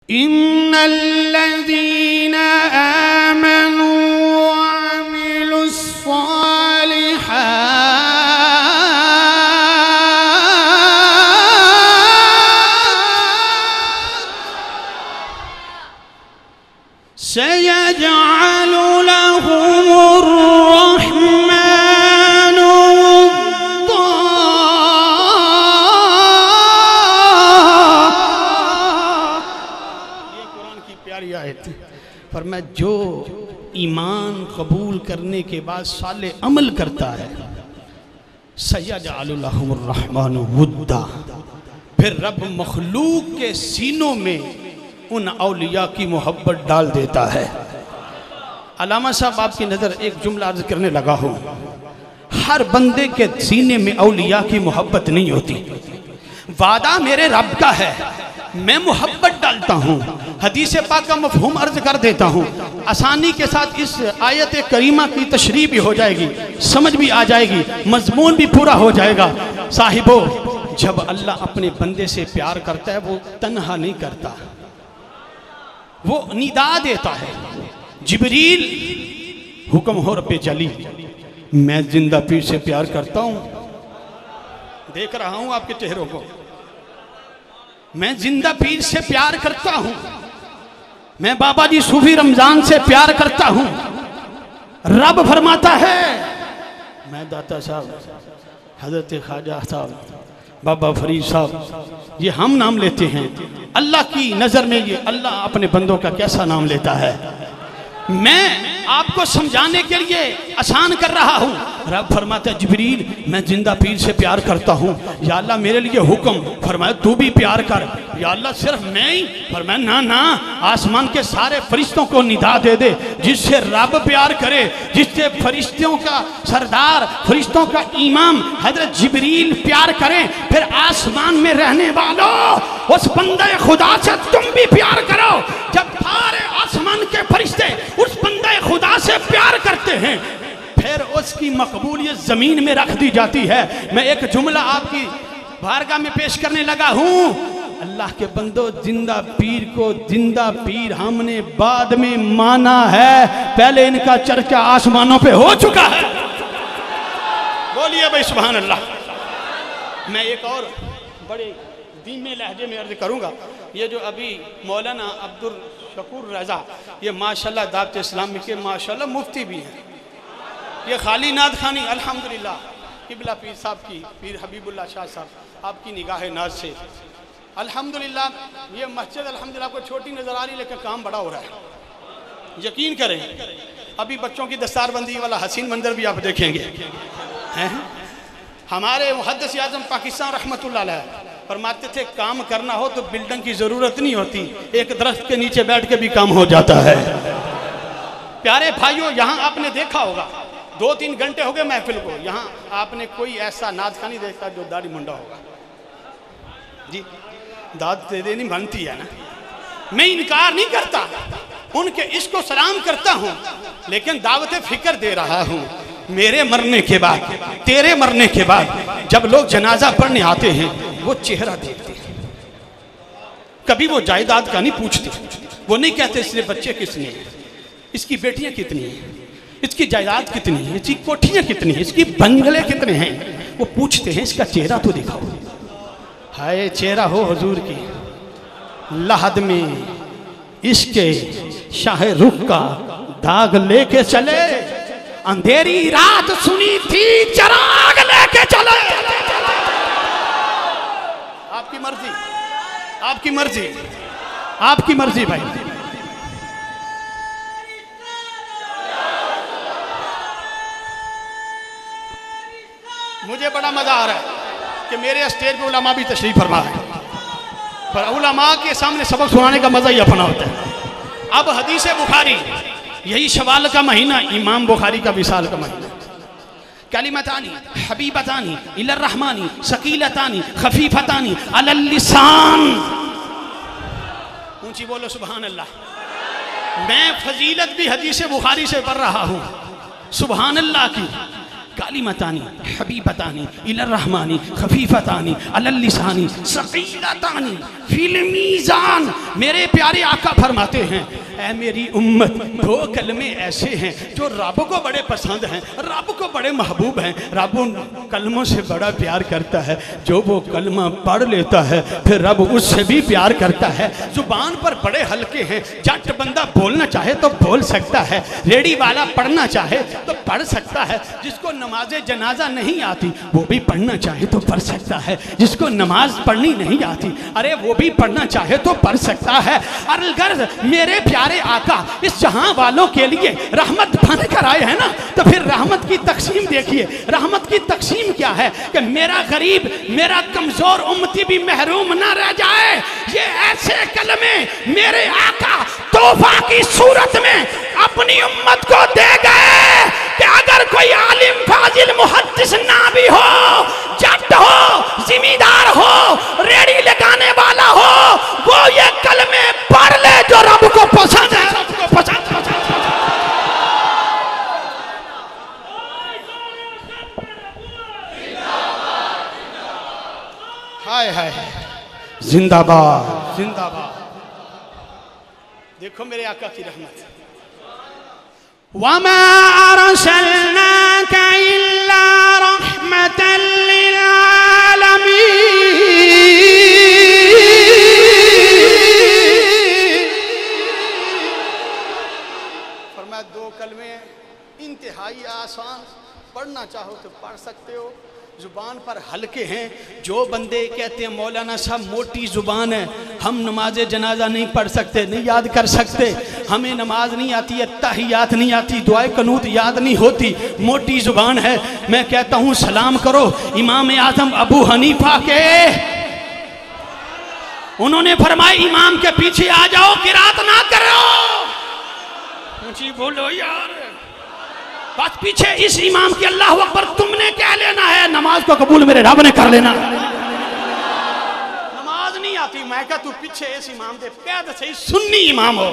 इन्नल्लज़ीना आमनू व अमिलुस्सालिहात सयजअलु लहुमुर रहमानु वद्दा। ये कुरान की प्यारी आयत है। पर मैं जो ईमान कबूल करने के बाद साले अमल करता है, सयजअलु लहुमुर रहमानु वद्दा, फिर रब मखलूक के सीनों में उन औलिया की मोहब्बत डाल देता है। अल्लामा साहब आपकी नज़र एक जुमला अर्ज करने लगा हूँ, हर बंदे के सीने में औलिया की मोहब्बत नहीं होती। वादा मेरे रब का है, मैं मोहब्बत डालता हूँ। हदीस पाक का मफहूम अर्ज कर देता हूँ, आसानी के साथ इस आयत करीमा की तशरीह भी हो जाएगी, समझ भी आ जाएगी, मजमून भी पूरा हो जाएगा। साहिबो, जब अल्लाह अपने बंदे से प्यार करता है वो तन्हा नहीं करता, वो निदा देता है। जिब्रील हुक्म हो रब्बे जली, मैं जिंदा पीर से प्यार करता हूं, देख रहा हूं आपके चेहरों को, मैं जिंदा पीर से प्यार करता हूं, मैं बाबा जी सूफी रमजान से प्यार करता हूं। रब फरमाता है, मैं दाता साहब, हजरत ख्वाजा साहब, बाबा फरीद साहब, ये हम नाम लेते हैं। अल्लाह की नज़र में ये अल्लाह अपने बंदों का कैसा नाम लेता है। मैं आपको समझाने के लिए आसान कर रहा हूँ। रब फरमाता है, जिब्रील मैं जिंदा पीर से प्यार करता हूँ, या अल्लाह मेरे लिए हुक्म। फरमाया तू भी प्यार कर। या अल्लाह सिर्फ मैं ही? फरमाया ना ना, आसमान के सारे फरिश्तों को निदा दे दे। जिससे रब प्यार करे, जिससे फरिश्तों का सरदार, फरिश्तों का इमाम हजरत जिब्रील प्यार करें, फिर आसमान में रहने वालों उस बंदे खुदा से तुम भी प्यार करो। जब सारे आसमान के फरिश्ते उस बंदे खुदा से प्यार करते हैं, फिर उसकी मकबूलियत जमीन में रख दी जाती है। मैं एक जुमला आपकी बारगाह में पेश करने लगा हूं। अल्लाह के बंदो, जिंदा पीर को जिंदा पीर हमने बाद में माना है, पहले इनका चर्चा आसमानों पे हो चुका है। बोलिए भाई सुभान अल्लाह। मैं एक और बड़े धीमे लहजे में अर्ज करूंगा। ये जो अभी मौलाना अब्दुल शकूर रजा, ये माशाल्लाह दावत इस्लामी के माशाल्लाह मुफ्ती भी हैं। ये खाली नाद खानी अल्हम्दुलिल्लाह किबला पीर साहब की, पीर हबीबुल्लाह शाह साहब आपकी निगाह नाज से अल्हम्दुलिल्लाह ये मस्जिद अल्हम्दुलिल्लाह आपको छोटी नज़र आ रही, लेकिन काम बड़ा हो रहा है। यकीन करें, अभी बच्चों की दस्तारबंदी वाला हसीन मंजर भी आप देखेंगे। हैं हमारे मुहद्दिस आज़म पाकिस्तान रहमतुल्लाह अलैह फरमाते थे, काम करना हो तो बिल्डिंग की ज़रूरत नहीं होती, एक दरख्त के नीचे बैठ के भी काम हो जाता है। प्यारे भाइयों, यहाँ आपने देखा होगा 2-3 घंटे हो गए महफिल को, यहाँ आपने कोई ऐसा नाद खानी देखा जो दाढ़ी मुंडा होगा। जी दाद दे देनी बनती है ना, मैं इनकार नहीं करता, उनके इश्क को सलाम करता हूँ, लेकिन दावत फिक्र दे रहा हूँ। मेरे मरने के बाद, तेरे मरने के बाद जब लोग जनाजा पढ़ने आते हैं, वो चेहरा देखते हैं, कभी वो जायदाद का नहीं पूछते। वो नहीं कहते इसने बच्चे कितने हैं, इसकी बेटियां कितनी हैं, इसकी जायदाद कितनी है, इसकी कोठियां कितनी है, इसकी बंगले कितने हैं। वो पूछते हैं इसका चेहरा तो दिखाओ। हाय चेहरा हो हुजूर की लहद में इसके शाह रुख का दाग लेके चले, अंधेरी रात सुनी थी चराग लेके चले। आपकी मर्जी, आपकी मर्जी, आपकी मर्जी भाई। मुझे बड़ा मजा आ रहा है कि मेरे स्टेज पे उलमा भी तशरीफ फरमा है, पर उलमा के सामने सबक सुनाने का मजा ही अपना होता है। अब हदीस बुखारी, यही शवाल का महीना, इमाम बुखारी का विसाल का महीना। कलिमतानी हबीबतानी इलर रहमानी सकीलतानी खफीफतानी अलल लिसान। ऊंची बोलो सुभान अल्लाह। मैं फजीलत भी हदीस बुखारी से पढ़ रहा हूँ, सुभान अल्लाह की। कालिमतानी हबीबतानी इलर रहमानी खफीफतानी अलल लिसानी सकीलतानी फिल मीज़ान। मेरे प्यारे आका फरमाते हैं, ऐ मेरी उम्मत, दो कलमे ऐसे हैं जो रब को बड़े पसंद हैं, रब को बड़े महबूब हैं। रब उन कलमों से बड़ा प्यार करता है, जो वो कलमा पढ़ लेता है फिर रब उससे भी प्यार करता है। जुबान पर बड़े हल्के हैं, जट बंदा बोलना चाहे तो बोल सकता है, रेडी वाला पढ़ना चाहे तो पढ़ सकता है, जिसको नमाज जनाजा नहीं आती वो भी पढ़ना चाहे तो पढ़ सकता है, जिसको नमाज पढ़नी नहीं आती अरे वो भी पढ़ना चाहे तो पढ़ सकता है। अगर मेरे प्यारे आका इस जहां वालों के लिए रहमत बन कर आए हैं ना, तो फिर रहमत की तकसीम देखिए। रहमत की तकसीम क्या है कि मेरा गरीब, मेरा कमजोर उम्मती भी महरूम ना रह जाए। ये ऐसे कलमे मेरे आका तोहफा की सूरत में अपनी उम्मत को दे गए कि अगर कोई आलिम फाजिल मुहद्दिस ना भी हो, जट हो, जिम्मेदार हो, रेडी लगाने वाला हो, वो ये कलमे पढ़ ले जो रब को पसंद है, सबको पसंद। हाय हाय जिंदाबाद जिंदाबाद। देखो मेरे आका की रहमत। वमा अरसलनाका इल्ला रहमतन लिल आलमीन। फरमाया दो कलमे इंतहाई आसान, पढ़ना चाहो तो पढ़ सकते हो, जुबान पर हल्के हैं। जो बंदे कहते हैं मौलाना साहब मोटी जुबान है, हम नमाज जनाजा नहीं पढ़ सकते, नहीं याद कर सकते, हमें नमाज नहीं आती है, तहियात नहीं आती, दुआए कनूत याद नहीं होती, मोटी जुबान है। मैं कहता हूँ सलाम करो इमाम आजम अबू हनीफा के। उन्होंने फरमाया इमाम के पीछे आ जाओ, किरात ना करो। ऊंची बोलो यार, बस पीछे इस इमाम के अल्लाह अकबर तुमने क्या लेना है, नमाज को कबूल मेरे रब ने कर लेना। नमाज नहीं आती, मैं क्या तू पीछे इस इमाम दे पैद सही सुन्नी इमाम हो,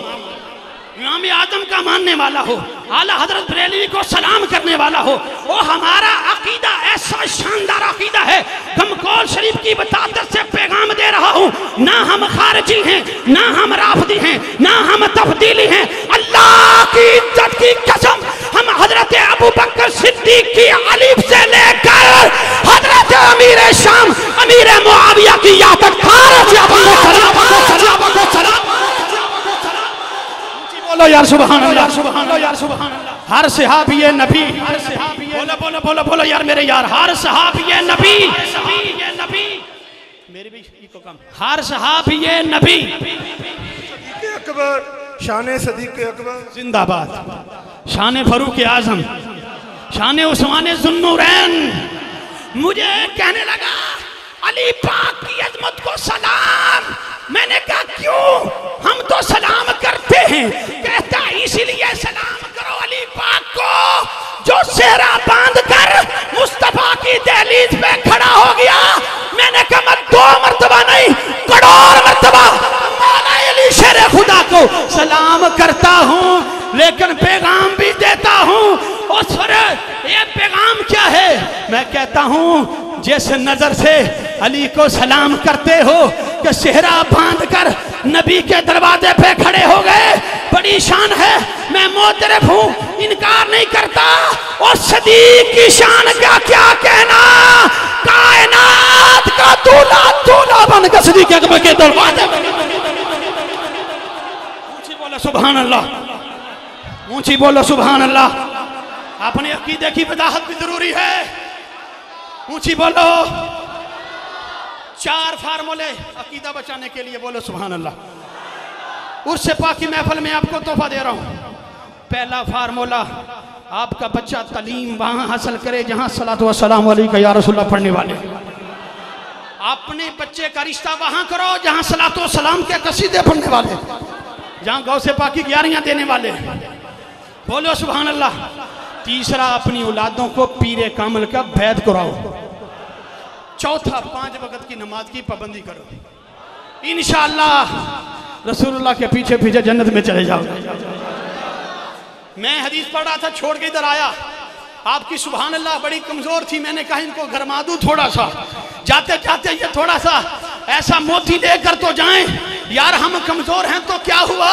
इमाम आजम का मानने वाला हो, आला हजरत बरेलवी को सलाम करने वाला हो। वो हमारा अकीदा ऐसा शानदार अकीदा है, गमकौल शरीफ की बतादत से पैगाम दे रहा हूँ। ना हम खारजी हैं, ना हम राफदी हैं, ना हम तब्दीली हैं। अल्लाह की इज्जत की कसम, हम हजरत अबू बकर सिद्दीक की अलीफ से लेकर हजरत अमीर शाम अमीर मुआविया की यहाँ तक बोलो यार सुभान अल्लाह, सुभान अल्लाह यार, सुभान अल्लाह। हर सहाबी ये नबी, हर सहाबी बोलो बोलो बोलो बोलो यार मेरे यार, हर सहाबी ये नबी, ये नबी मेरे भी को कम, हर सहाबी ये नबी। अकबर शान सदीक अकबर जिंदाबाद, शान फरूक आजम, शान उस्मान जुन्नूरैन। मुझे कहने लगा अली पाक की अजमत को सलाम। मैंने कहा क्यों, हम तो सलाम करते हैं। कहता इसीलिए सलाम करो अली पाक को जो सेहरा बांध कर मुस्तफा की दहलीज पे खड़ा हो गया। मैंने कहा मैं 2 मरतबा नहीं, करोड़ मरतबा मौला अली शेर खुदा को सलाम करता हूँ, लेकिन पैगाम भी देता हूँ। और सर ये पैगाम क्या है? मैं कहता हूँ जिस नजर से अली को सलाम करते हो कि सेहरा बांध कर नबी के दरवाजे पे खड़े हो गए, बड़ी शान है। मैं मोतरफ हूँ, इनकार नहीं करता। और सदीक की शान का क्या कहना, कायनात का दूल्हा दूल्हा बन कर सदीक अकबर के दरवाजे पे। ऊंची बोलो सुभान अल्लाह, ऊंची बोलो सुभान अल्लाह। अपने अकीदे की वजाहत भी जरूरी है, ऊंची बोलो। 4 फार्मूले अकीदा बचाने के लिए, बोलो सुभान अल्लाह। उससे पाकी महफिल में आपको तोहफा दे रहा हूं। पहला फार्मूला, आपका बच्चा तालीम वहां हासिल करे जहां सलातो व सलाम अलैका या रसूलल्लाह पढ़ने वाले। अपने बच्चे का रिश्ता वहां करो जहां सलातो व सलाम के कसीदे पढ़ने वाले, जहां गौ से पाकी ग्यारियां देने वाले, बोलो सुभान अल्लाह। तीसरा, अपनी औलादों को पीरे कामिल का बैत कराओ। चौथा, 5 वक्त की नमाज की पाबंदी करो। इंशाअल्लाह रसूलुल्लाह के पीछे पीछे जन्नत में चले जाओगे। मैं हदीस पढ़ रहा था, छोड़ के इधर आया, आपकी सुभान अल्लाह बड़ी कमजोर थी, मैंने कहा इनको गरमा दूं थोड़ा सा, जाते जाते ये थोड़ा सा ऐसा मोती लेकर तो जाएं। यार हम कमजोर हैं तो क्या हुआ,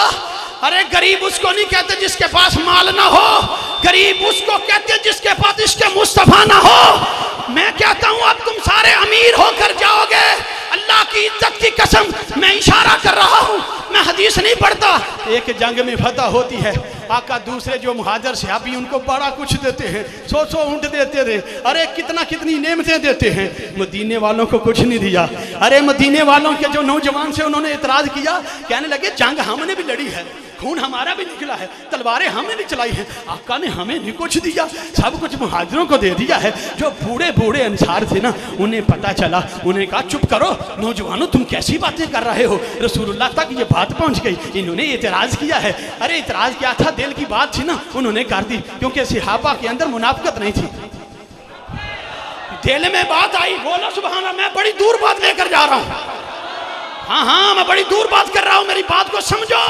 अरे गरीब उसको नहीं कहते जिसके पास माल ना हो, गरीब उसको कहते जिसके पास इसके मुस्तफा ना हो। मैं कहता हूं अब तुम सारे अमीर होकर जाओगे, अल्लाह की इज्जत की कसम, मैं इशारा कर रहा हूं, मैं हदीस नहीं पढ़ता। एक जंग में फतह होती है, आका दूसरे जो मुहाजिर सहाबी उनको बड़ा कुछ देते हैं, 100 ऊंट देते थे, अरे कितनी नेमतें देते हैं, मदीने वालों को कुछ नहीं दिया। अरे मदीने वालों के जो नौजवान से उन्होंने इतराज किया, कहने लगे जंग हमने भी लड़ी है, खून हमारा भी निकला है, तलवारें हमने भी चलाई है, आका ने हमें नहीं कुछ दिया, सब कुछ मुहाजिरों को दे दिया है। जो बूढ़े बूढ़े अंसार थे ना, उन्हें पता चला, उन्हें कहा चुप करो नौजवानों, तुम कैसी बातें कर रहे हो, रसूलुल्लाह तक ये बात पहुंच गई, इन्होंने इतराज किया है। अरे इतराज क्या था, दिल की बात थी ना, उन्होंने कर दी, क्योंकि सहाबा के अंदर मुनाफिकत नहीं थी, दिल में बात आई। बोलो सुभान अल्लाह, मैं बड़ी दूर बात लेकर जा रहा हूं, हाँ मैं बड़ी दूर बात कर रहा हूं, मेरी बात को समझो।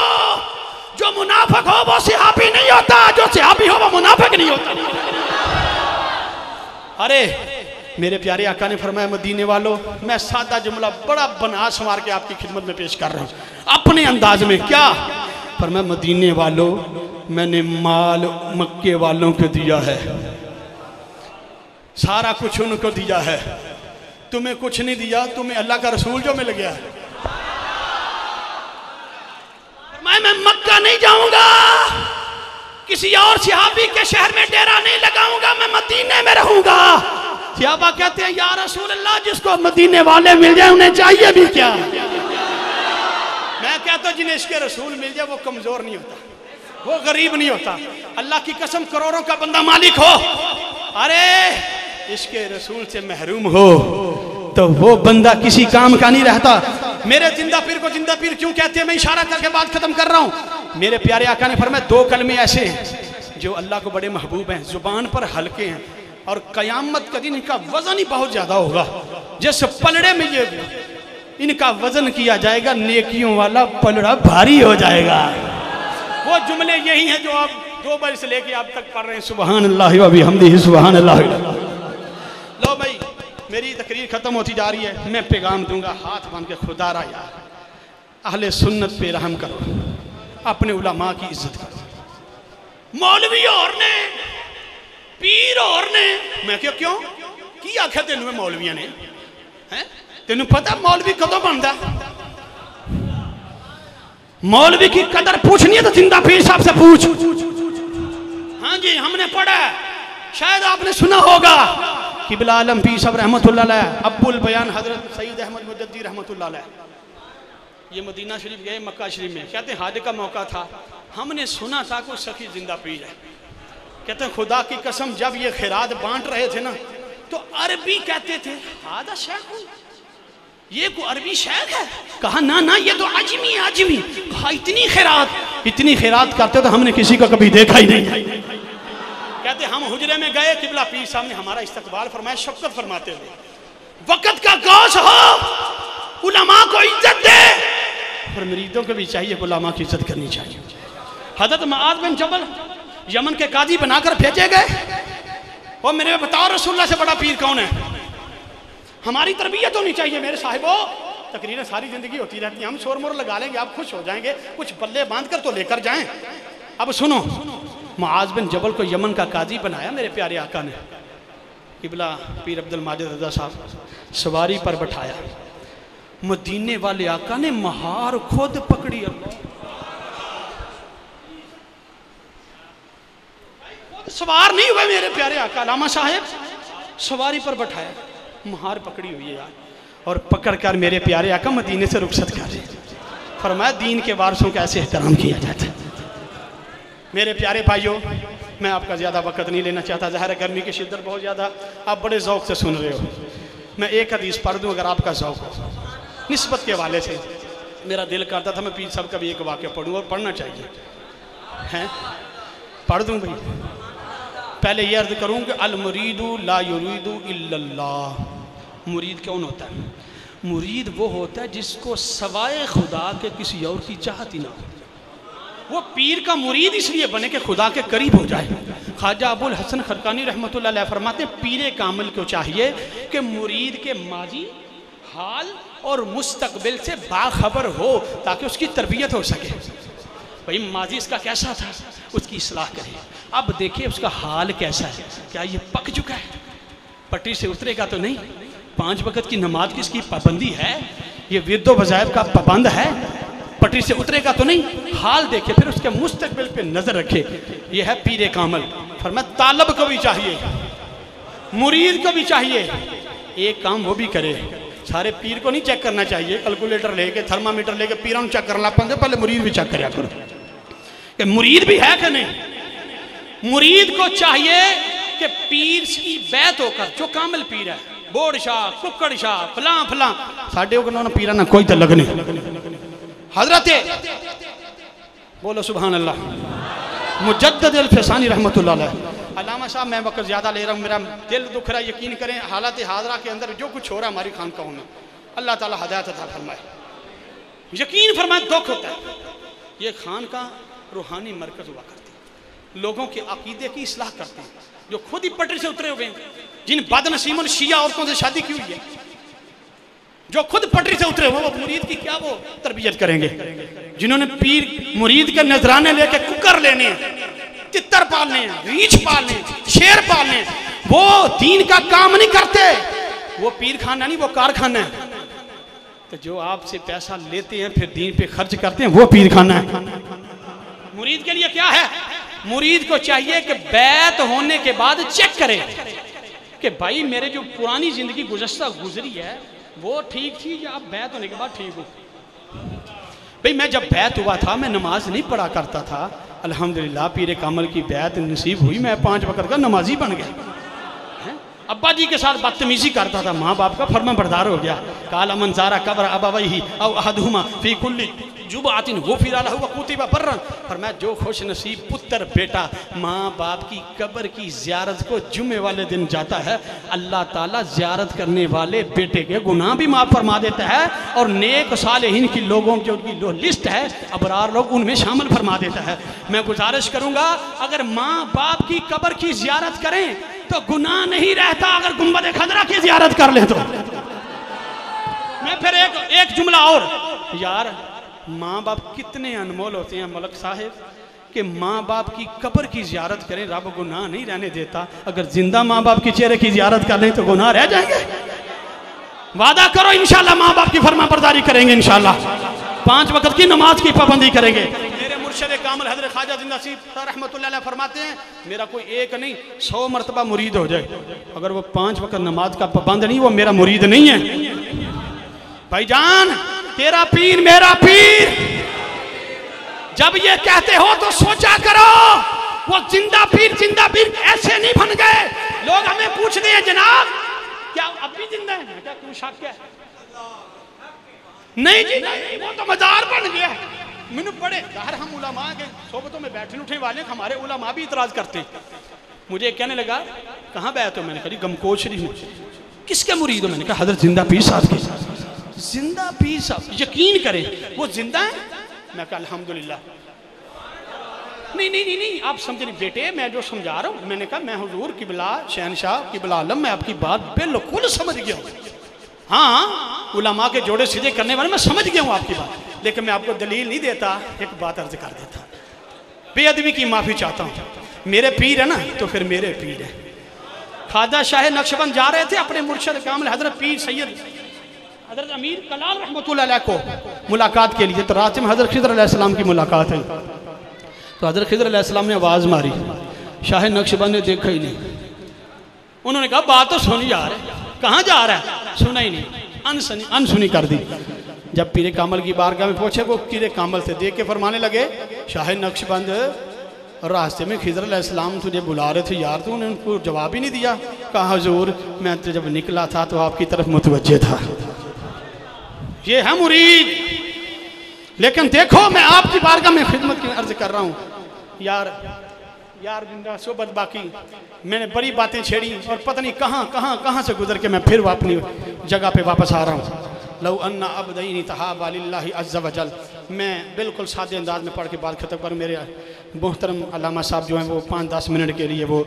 जो मुनाफिक हो वो सहाबी नहीं होता, जो सहाबी हो वो मुनाफिक नहीं होता। अरे मेरे प्यारे आका ने फरमाया, मदीने वालों, मैं सादा जुमला बड़ा बना संवार के आपकी खिदमत में पेश कर रहा हूं अपने अंदाज में। क्या फरमाया, मदीने वालों, मैंने माल मक्के वालों को दिया है, सारा कुछ उनको दिया है, तुम्हें कुछ नहीं दिया, तुम्हें अल्लाह का रसूल जो मिल गया है। मैं मक्का नहीं जाऊंगा, किसी और सहाबी के शहर में डेरा नहीं लगाऊंगा, मैं मदीने में रहूंगा। सहाबा कहते हैं, या रसूल अल्लाह, जिसको मदीने वाले मिल जाए उन्हें चाहिए भी क्या। मैं कहता हूं जिन्हें इसके रसूल मिल जाए वो कमजोर नहीं होता, वो गरीब नहीं होता। अल्लाह की कसम, करोड़ों का बंदा मालिक हो, अरे इसके रसूल से महरूम हो तो वो बंदा किसी काम का नहीं रहता। मेरे जिंदा पीर को जिंदा पीर क्यों कहते हैं, मैं इशारा करके बात खत्म कर रहा हूं। मेरे प्यारे आका ने फरमाया, 2 कलमे ऐसे हैं जो अल्लाह को बड़े महबूब हैं, जुबान पर हल्के हैं, और कयामत का दिन इनका वजन ही बहुत ज्यादा होगा। जिस पलड़े में ये इनका वजन किया जाएगा, नेकियों वाला पलड़ा भारी हो जाएगा। वो जुमले यही हैं जो आप 2 बार से लेके आप तक पढ़ रहे हैं, सुभान अल्लाह व बिहम्दिही सुभान अल्लाह। लो भाई, मेरी तकरीर खत्म होती जा रही है, मैं पैगाम दूंगा, हाथ बांध के, खुदा रा यार अहले सुन्नत पे रहम करो, अपने उलमा की इज्जत करो। मौलवी और ने, पीर और ने, मैं क्यों की आख्या तेन में मौलविया ने, हैं तेन पता मौलवी कदों बनता, मौलवी की कदर पूछनी है तो जिंदा पीर साहब से पूछ। हाँ जी, हमने पढ़ा है, शायद आपने सुना होगा, किबला आलम पीर साहब रहमतुल्लाह अलैह, अब्बुल बयान हजरत सईद अहमद मुजद्दी रहमतुल्लाह अलैह, ये मदीना शरीफ गए, मक्का शरीफ में, कहते हैं हाज का मौका था, हमने सुना था कोई सखी जिंदा पीर है। कहते हैं खुदा की कसम, जब ये खैरात बांट रहे थे ना, तो अरबी कहते थे, हादा शेख, ये कोई अरबी शेख है? कहा ना ना, ये तो आजमी है, आजमी। कहा इतनी खैरात करते तो हमने किसी को कभी देखा ही नहीं। कहते हम हुजरे में गए, किबला पीर साहब ने हमारा इस्तकबाल फरमाया, शफकत फरमाते हुए, वक़्त का गौस हो, उलमा को इज्जत दे, और मुरीदों को भी चाहिए उलमा की इज्जत करनी चाहिए। हज़रत मुआज़ बिन जबल यमन के काजी बनाकर भेजे गए, और मेरे बताओ रसूलुल्लाह से बड़ा पीर कौन है? हमारी तरबियत होनी चाहिए मेरे साहिबों। तकरीरें सारी जिंदगी होती रहती हैं, हम शोर मोर लगा लेंगे, आप खुश हो जाएंगे, कुछ पल्ले बांध कर तो लेकर जाएं। अब सुनो, मुआज़ बिन जबल को यमन का काजी बनाया मेरे प्यारे आका ने, किबला पीर अब्दुल माजिद रज़ा साहब सवारी पर बैठाया, मदीने वाले आका ने महार खुद पकड़ी, सवार नहीं हुए मेरे प्यारे आका, लामा साहेब सवारी पर बैठाया, महार पकड़ी हुई है यार, और पकड़ कर मेरे प्यारे आका मदीने से रुखसत कर रहे। फरमाया दीन के वारसों का ऐसे एहतराम किया जाता है। मेरे प्यारे भाइयों, मैं आपका ज़्यादा वक्त नहीं लेना चाहता, ज़ाहिर है गर्मी की शिद्दत बहुत ज़्यादा, आप बड़े ज़ौक़ से सुन रहे हो। मैं एक हदीस पढ़ दूँ अगर आपका ज़ौक़ हो। निस्बत के हवाले से मेरा दिल करता था मैं पीर साहब का भी एक वाक़या पढ़ूँ, और पढ़ना चाहिए हैं, पढ़ दूँ भाई। पहले ये अर्ज करूँ कि अल मुरीदु ला युरीदु इल्लल्लाह। मुरीद कौन होता है? मुरीद वो होता है जिसको सवाए खुदा के किसी और की चाहत ही ना हो। वो पीर का मुरीद इसलिए बने कि खुदा के करीब हो जाए। ख्वाजा अबुल हसन खरकानी रहमतुल्लाह अलैह फरमाते हैं पीर कामिल को चाहिए कि मुरीद के माजी, हाल और मुस्तकबिल से बाखबर हो ताकि उसकी तरबियत हो सके। भाई माजी इसका कैसा था, उसकी इस्लाह करें। अब देखिए उसका हाल कैसा है, क्या ये पक चुका है, पटरी से उतरेगा तो नहीं, 5 वक्त की नमाज की इसकी पाबंदी है, ये विर्दो वज़ाइफ का पाबंद है, पटरी से उतरेगा तो नहीं। हाल देखे, फिर उसके मुस्तकबिल पे नजर रखे। ये है पीर कामिल। फरमाया तालब को भी चाहिए, मुरीद को भी चाहिए, एक काम वो भी करे। सारे पीर को नहीं चेक करना चाहिए, कैलकुलेटर लेके थर्मामीटर लेके पीरों चेक करना पड़ता, पहले मुरीद भी चेक करा करो कि मुरीद भी है कि नहीं। मुरीद को चाहिए कि पीर की बैत होकर, जो कामिल पीर है, बोड़ शाह, कुक्कड़ शाह, फलां फलां, साढ़े उन्होंने पीरा ना कोई तो लगने। हजरत बोलो सुभान अल्लाह मुजद्दिद अल-फसानी रहमतुल्लाह अलैह। अल्लामा साहब मैं वक्त ज़्यादा ले रहा हूँ, मेरा दिल दुख रहा है। यकीन करें हालत हाजरा के अंदर जो कुछ हो रहा है हमारी खानकाहों में, अल्लाह ताला हदायत अता फरमाए। यकीन फरमाए दुख होता है। ये खान का रूहानी मरकज़ हुआ करते हैं, लोगों के अकीदे की इस्लाह करते हैं, जो खुद ही पटरी से उतरे हुए हैं, जिन बदनसीमों शिया औरतों से शादी की हुई है, जो खुद पटरी से उतरे हुए, वो मुरीद की क्या वो तरबियत करेंगे। जिन्होंने पीर मुरीद के नजराने लेके कुकर लेने हैं, तितर पालने हैं, रीछ पालने, शेर पालने, वो दीन का काम नहीं करते। वो पीर खाना नहीं, वो कारखाना है। तो जो आपसे पैसा लेते हैं फिर दीन पे खर्च करते हैं, वो पीर खाना है। मुरीद के लिए क्या है, मुरीद को चाहिए कि बैत होने के बाद चेक करे कि भाई मेरे जो पुरानी जिंदगी गुजरी है वो ठीक थी या अब बैत होने के बाद ठीक हूँ। भाई मैं जब बैत हुआ था मैं नमाज नहीं पढ़ा करता था, अल्हम्दुलिल्लाह पीर कामिल की बैत नसीब हुई, मैं 5 वक्त का नमाजी बन गया। अब्बा जी के साथ बदतमीजी करता था, माँ बाप का फर्मा बरदार हो गया। काला मंजारा कब्र अबवैही औ अहदहुमा फी कुल्ली जुबातिन गुफिरा लहु व कुतिबा बर्रन। फरमाया जो खुश नसीब पुत्र बेटा माँ बाप की कब्र की ज़ियारत को जुम्मे वाले दिन जाता है, अल्लाह ताला ज़ियारत करने वाले बेटे के गुनाह भी माफ़ फरमा देता है और नेक सालेहीन की लोगों की जो लिस्ट है अबरार लोग उनमें शामिल फरमा देता है। मैं गुजारिश करूँगा अगर माँ बाप की कब्र की ज़ियारत करें तो गुनाह नहीं रहता, अगर गुंबद खजरा की ज़ियारत कर ले तो। मैं फिर एक जुमला और, यार माँ बाप कितने अनमोल होते हैं मलक साहिब, कि माँ बाप की कब्र की ज़ियारत करें रब गुनाह नहीं रहने देता, अगर जिंदा माँ बाप के चेहरे की ज़ियारत कर लें तो गुनाह रह जाएंगे। वादा करो इंशाल्लाह माँ बाप की फरमाबरदारी करेंगे, इंशाल्लाह 5 वक्त की नमाज की पाबंदी करेंगे। मेरे मुर्शिद कामिल हज़रत ख्वाजा जिंदा सीब रहमतुल्लाह अलैह फरमाते हैं मेरा कोई एक नहीं 100 मरतबा मुरीद हो जाए, अगर वो 5 वक्त नमाज का पाबंद नहीं, वो मेरा मुरीद नहीं है। भाईजान तेरा पीर मेरा पीर, जब ये कहते हो तो सोचा करो वो जिंदा पीर ऐसे नहीं बन गए। लोग हमें पूछते हैं जनाब क्या अब भी जिंदा है, क्या क्यों शक है? नहीं जी नहीं, वो तो मजार बन गया। मैंने पढ़े यार, हम उलमा के सोबतों में बैठने उठने वाले, हमारे उलमा भी इतराज करते। मुझे कहने लगा कहाँ बैठ हो, मैंने कहा गमकोश शरीफ में। किसके मुरीद हो? मैंने कहा हजरत जिंदा पीर साहब के। जिंदा पीर साहब, यकीन करें वो जिंदा है? मैं कहा अल्हम्दुलिल्लाह। नहीं आप समझे नहीं बेटे, मैं जो समझा रहा हूँ, मैंने कहा मैं हुजूर किबला शहनशाह किबला आलम, मैं आपकी बात बिल्कुल समझ गया हूँ। हाँ उलमा के जोड़े सीधे करने वाले मैं समझ गया हूँ आपकी बात, लेकिन मैं आपको दलील नहीं देता, एक बात अर्ज कर देता। बेअदबी की माफ़ी चाहता हूँ, मेरे पीर है ना तो फिर मेरे पीर है। ख्वाजा शाह नक्शबंद जा रहे थे अपने मुर्शिद कामिल हजरत पीर सैयद हजरत अमीर कलाल रहमतुल्लाह अलैह को मुलाकात के लिए, तो रास्ते में हजरत खिज़र अलैहिस्सलाम की मुलाकात है। तो हजरत खिज़र अलैहिस्सलाम ने आवाज़ मारी, शाह नक्शबंद ने देखा ही नहीं। उन्होंने कहा बात तो सुनी जा रहा है, कहाँ जा रहा है? सुना ही नहीं, अनसुनी कर दी। जब पीर कामिल की बारगाह में पहुंचे वो पीर कामिल से देख के फरमाने लगे शाह नक्शबंद रास्ते में खिज़र अलैहिस्सलाम तुझे बुला रहे थे यार, तूने उनको जवाब ही नहीं दिया। कहा हुजूर मैं तो जब निकला था तो आपकी तरफ मुतवज्जे था। ये है मुरीद। लेकिन देखो मैं आपकी बारगाह में खिदमत की अर्ज कर रहा हूँ यार जिंदा सोबत बाकी, मैंने बड़ी बातें छेड़ी और पता नहीं कहाँ से गुजर के मैं फिर अपनी जगह पे वापस आ रहा हूँ। लौ अन्ना अब्दैनी तहाबा लिल्लाहि अज़्ज़ा वजल मैं बिल्कुल सादे अंदाज में पढ़ के बात खत्म करूँ। मेरे मोहतरम अल्लामा साहब जो हैं वो 5-10 मिनट के लिए वो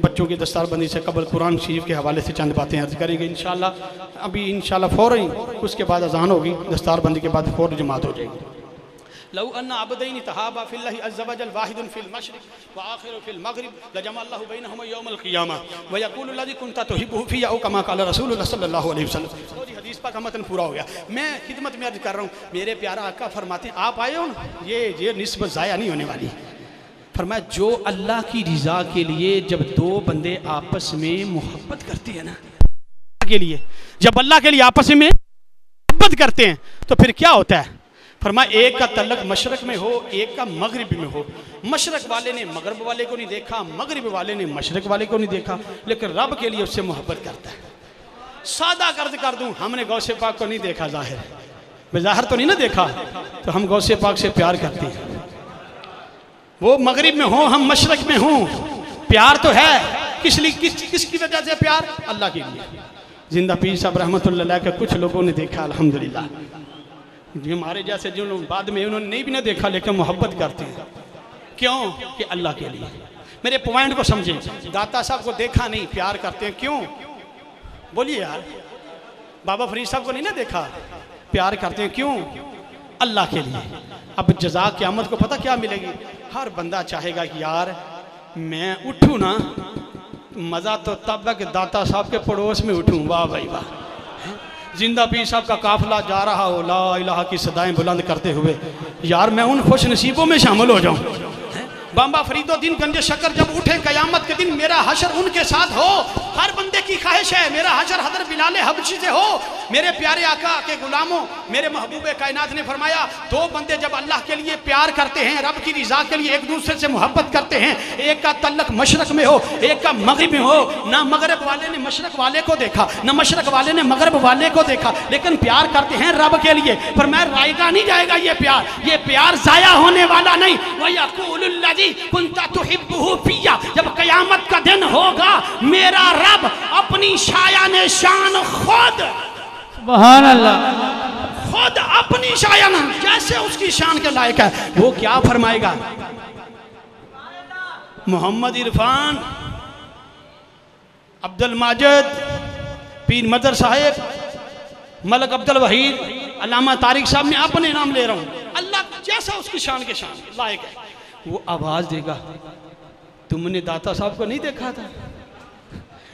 बच्चों की दस्तारबंदी से कबल कुरान शरीफ के हवाले से चंद बातें अर्ज करेंगे इंशाअल्लाह। अभी इंशाअल्लाह फ़ौरन उसके बाद अजान होगी, दस्तारबंदी के बाद फ़ौरन जमात हो जाएगी। लौ अन्ना अबदैनि तहाबा फिल्लाहि अज़्ज़ व जल वाहिदुन फिल मशरिक़ व आखिरु फिल मग़रिब लजमअल्लाहु बैनहुमा यौमल क़ियामा व यक़ूलु लज़ी कुन्ता तुहिब्बुहु फ़िय्या औ कमा क़ाला रसूलुल्लाह सल्लल्लाहु अलैहि वसल्लम। तो जी हदीस पाक का मतन पूरा हो गया। मैं खिदमत में अर्ज कर रहा हूँ, मेरे प्यारा आका फरमाते हैं, आप आए हो ना, ये निस्बत ज़ाया नहीं होने वाली। फरमाया जो अल्लाह की रज़ा के लिए जब दो बंदे आपस में मोहब्बत करते हैं ना, के लिए जब अल्लाह के लिए आपस में मोहब्बत करते हैं तो फिर क्या होता है? फरमाया एक का तल्लक मशरक में हो, एक का मगरिब में हो। मशरक वाले ने मगरब वाले को नहीं देखा, मगरिब वाले ने मशरक वाले को नहीं देखा, लेकिन रब के लिए उससे मोहब्बत करता है। सादा कर्ज कर दूं, हमने गौसे पाक को नहीं देखा, ज़ाहिर तो नहीं ना देखा, तो हम गौसे पाक से प्यार करते हैं। वो मगरिब में हो, हम मशरक में हों, प्यार तो है। किसकी वजह से प्यार? अल्लाह के लिए। जिंदा पीर साहब रहमतुल्लाह अलैह के कुछ लोगों ने देखा, अल्हम्दुलिल्लाह। जो हमारे जैसे जो बाद में उन्होंने नहीं भी ना देखा, लेकिन मोहब्बत करते हैं। क्यों? कि अल्लाह के लिए। मेरे पॉइंट को समझें। दाता साहब को देखा नहीं, प्यार करते हैं। क्यों? बोलिए यार। बाबा फरीद साहब को नहीं ना देखा, प्यार करते हैं। क्यों? अल्लाह के लिए। अब जज़ा क़यामत को पता क्या मिलेगी? हर बंदा चाहेगा कि यार मैं उठूँ ना, मज़ा तो तब है कि दाता साहब के पड़ोस में उठूँ। वाह भाई वाह। जिंदा पीर साहब का काफिला जा रहा हो ला इलाहा की सदाएं बुलंद करते हुए, यार मैं उन खुश नसीबों में शामिल हो जाऊं। बाबा फरीदुद्दीन गंज शक्कर जब उठे क़यामत के दिन, मेरा हशर उनके साथ हो। हर बंदे की ख्वाहिश है मेरा हशर हज़रत बिलाल हबशी से हो। मेरे प्यारे आका के गुलामों, मेरे महबूबे कायनात ने फरमाया, दो बंदे जब अल्लाह के लिए प्यार करते हैं, रब की रज़ा के लिए एक दूसरे से मोहब्बत करते हैं, एक का तल्लक मशरक में हो, एक का मगरिब में हो। ना मगरब वाले ने मशरक वाले को देखा, ना मशरक वाले ने मगरब वाले को देखा, लेकिन प्यार करते हैं रब के लिए। पर मैं रायगा नहीं जाएगा ये प्यार ज़ाया होने वाला नहीं। वयक़ूलुल्लज़ी कुन्ता तुहिब्बुहु फ़िय्या, जब क़यामत का दिन होगा, मेरा रब अपनी शायान शान खुद, सुभान अल्लाह, खुद अपनी शायान जैसे उसकी शान के लायक है, वो क्या फरमाएगा? मोहम्मद इरफान, अब्दुल माजिद, पीर मदर साहेब, मलक अब्दुल वहीद, अल्लामा तारिक साहब, मैं अपने नाम ले रहा हूँ। अल्लाह जैसा उसकी शान के शान लायक है, वो आवाज देगा, तुमने दाता साहब को नहीं देखा था?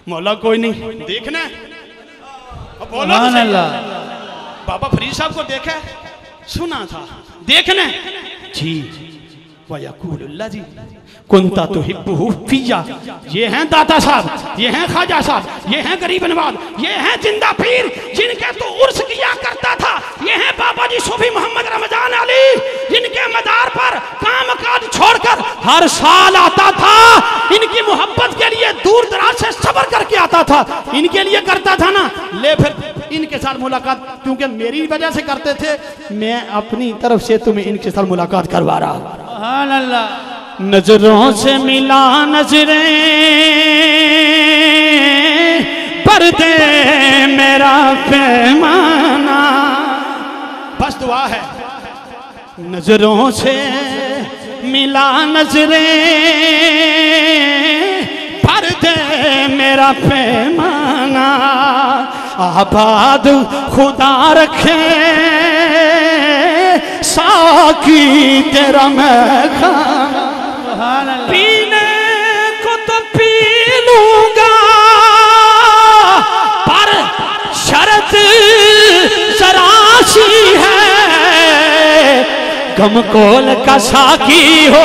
मौला कोई नहीं, देखना बोलो। बाबा फरीद साहब को देखा, सुना था, देखना जी। वयक़ूलुल्लज़ी कुन्ता तुहिब्बुहु फ़िय्या, ये हैं दाता साहब, ये हैं ख्वाजा साहब, ये हैं गरीब नवाज, ये हैं जिंदा पीर जिनके तो उर्स किया करता था, ये हैं बाबा जी सूफी मोहम्मद रमजान अली जिनके मदार पर काम काज छोड़कर हर साल आता था। इनकी मोहब्बत के लिए दूर दराज से सफर करके आता था, इनके लिए करता था ना। ले फिर इनके साथ मुलाकात, क्योंकि मेरी वजह से करते थे, मैं अपनी तरफ से तुम्हें इनके साथ मुलाकात करवा रहा हूँ। सुभान अल्लाह। नजरों से मिला नजरें पर दे मेरा पैमाना, बस दुआ है। नजरों से मिला नजरें पर दे मेरा पैमाना, आबाद खुदा रखे साकी तेरा मैं खाना, पीने को तो पी लूंगा पर शर्त सरासी है, गम कोल का साकी हो